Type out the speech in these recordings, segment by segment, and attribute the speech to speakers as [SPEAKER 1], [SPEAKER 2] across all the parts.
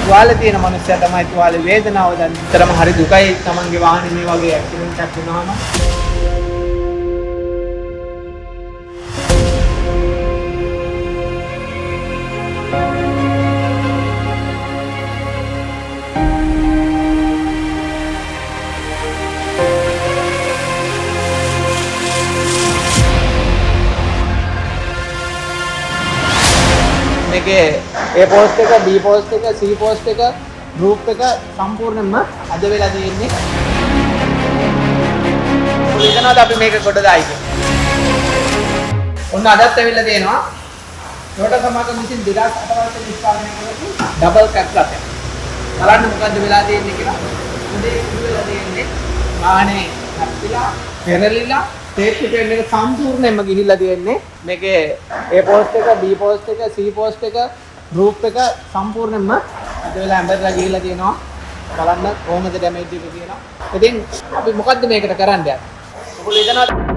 [SPEAKER 1] තුවාලේ තියෙන මනුස්සයා තමයි තුවාලේ වේදනාව දන්නේ. විතරම හරි දුකයි තමන්ගේ වාහනේ මේ වගේ ඇක්සිඩන්ට් එකක් වුණාම. මේකේ A post එක, B post එක, C post එක, group එක සම්පූර්ණයෙන්ම අද වෙලා තියෙන්නේ. ඉතනවාද අපි මේක කොට දායි කියන්නේ. ඔන්න අදත් ඇවිල්ලා තියෙනවා. රෝට සමාගම විසින් 2008 වසරේ නිෂ්පාදනය කරපු ඩබල් කැට්ලක්. බලන්න මොකද්ද වෙලා තියෙන්නේ කියලා. මුදේ ඉතුරු වෙලා තියෙන්නේ වාහනේ නැතිලා, පෙරලිලා සේෆ්ටි පෙන් එක සම්පූර්ණයෙන්ම ගිහිල්ලා තියෙන්නේ. මේකේ A post එක, B post එක, C post එක, group එක සම්පූර්ණයෙන්ම අද වෙලා ඇඹරලා ගිහිල්ලා තියෙනවා. බලන්න කොහොමද ඩැමේජ් එක කියලා. ඉතින් අපි මොකද්ද මේකට කරන්න යන්නේ? ඔයගොල්ලෝ ඉතනවාද?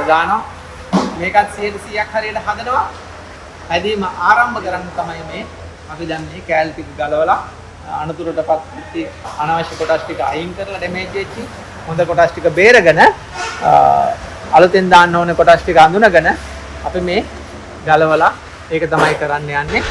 [SPEAKER 1] දානවා. මේකත් 100%ක් හරියට හදනවා. හැදීම ආරම්භ කරන්න තමයි මේ අපි දැන් මේ කෑලි ටික ගලවලා අනතුරටපත් වෙච්ච අනවශ්‍ය කොටස් ටික අයින් කරලා ඩැමේජ් වෙච්ච හොඳ කොටස් ටික බේරගෙන අලුතෙන් දාන්න ඕනේ කොටස් ටික අඳුනගෙන අපි මේ ගලවලා ඒක තමයි කරන්න යන්නේ.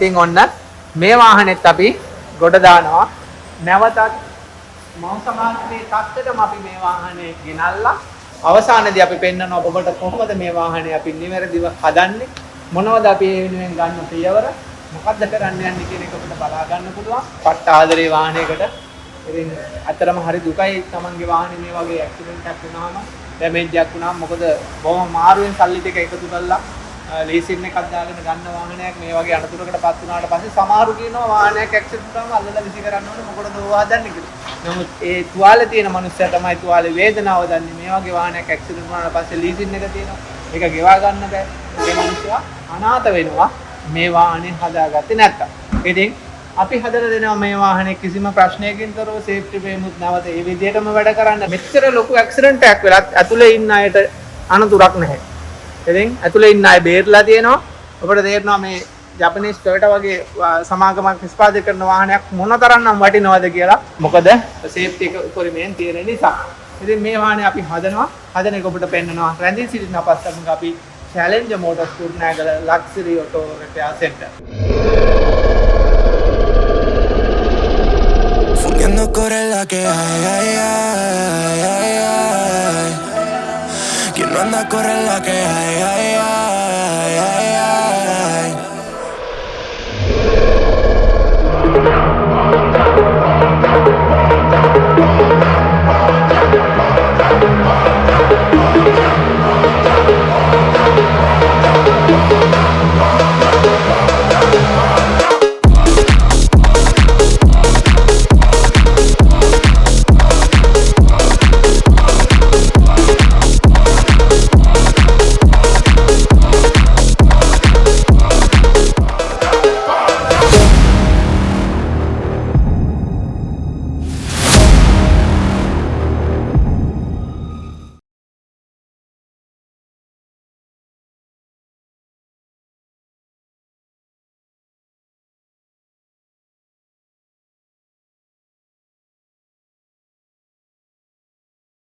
[SPEAKER 1] ඉතින් ඔන්න මේ වාහනේත් අපි ගොඩ දානවා. නැවතත් මම සමාජයේ තත්ත්වයටම අපි මේ වාහනේ ගෙනල්ලා අවසානයේදී අපි පෙන්නනවා ඔබට කොහොමද මේ වාහනේ අපි නිවැරදිව හදන්නේ, මොනවද අපි ඒ වෙනුවෙන් ගන්න පියවර, මොකද්ද කරන්න යන්නේ කියන එක ඔබට බලා ගන්න පුළුවන්. පට්ට ආදරේ වාහනයකට. ඉතින් අතරම හරි දුකයි තමන්ගේ වාහනේ මේ වගේ ඇක්සිඩන්ට් එකක් වුණාම, ඩැමේජ් එකක් වුණාම. මොකද බොහොම මාරුවෙන් සල්ලි ටික එකතු කරලා ලීසින් එකක් දාගෙන ගන්න වාහනයක් මේ වගේ අනතුරකටපත් වුණාට පස්සේ සමහරු කියනවා වාහනයක් ඇක්සිඩන්ට් වුණාම අල්ලලා විසි කරන්න ඕනේ මොකටද ඕවා හදන්නේ කියලා. නමුත් ඒ තුවාලේ තියෙන මනුස්සයා තමයි තුවාලේ වේදනාව දන්නේ. මේ වගේ වාහනයක් ඇක්සිඩන්ට් වුණාට පස්සේ ලීසින් එක තියෙනවා. ඒක ගෙවා ගන්න බෑ. ඒ මනුස්සයා අනාථ වෙනවා මේ වාහනේ හදාගත්තේ නැත්තම්. ඉතින් අපි හදලා දෙනවා මේ වාහනේ කිසිම ප්‍රශ්නයකින් තොරව සේෆ්ටි පේමුත් නැවත ඒ විදිහටම වැඩ කරන්න. මෙච්චර ලොකු ඇක්සිඩන්ට් එකක් වෙලත් ඇතුලේ ඉන්න අයට අනතුරක් නැහැ. ඉතින් ඇතුලේ ඉන්න අය බේරලා තියෙනවා. ඔබට තේරෙනවා මේ ජපනීස් ටොයෝටා වගේ සමාගමක් නිෂ්පාදනය කරන වාහනයක් මොනතරම්නම් වටිනවද කියලා. මොකද සේෆ්ටි එක උපරිමයෙන් තියෙන නිසා. ඉතින් මේ වාහනේ අපි හදනවා. හදන එක ඔබට පෙන්නනවා. රැඳී සිටින අපස්සමක අපි Challenger Motorsport Nagala Luxury Auto Repair Center. Fugiendo corre que ay. Quien no anda corre la que ay.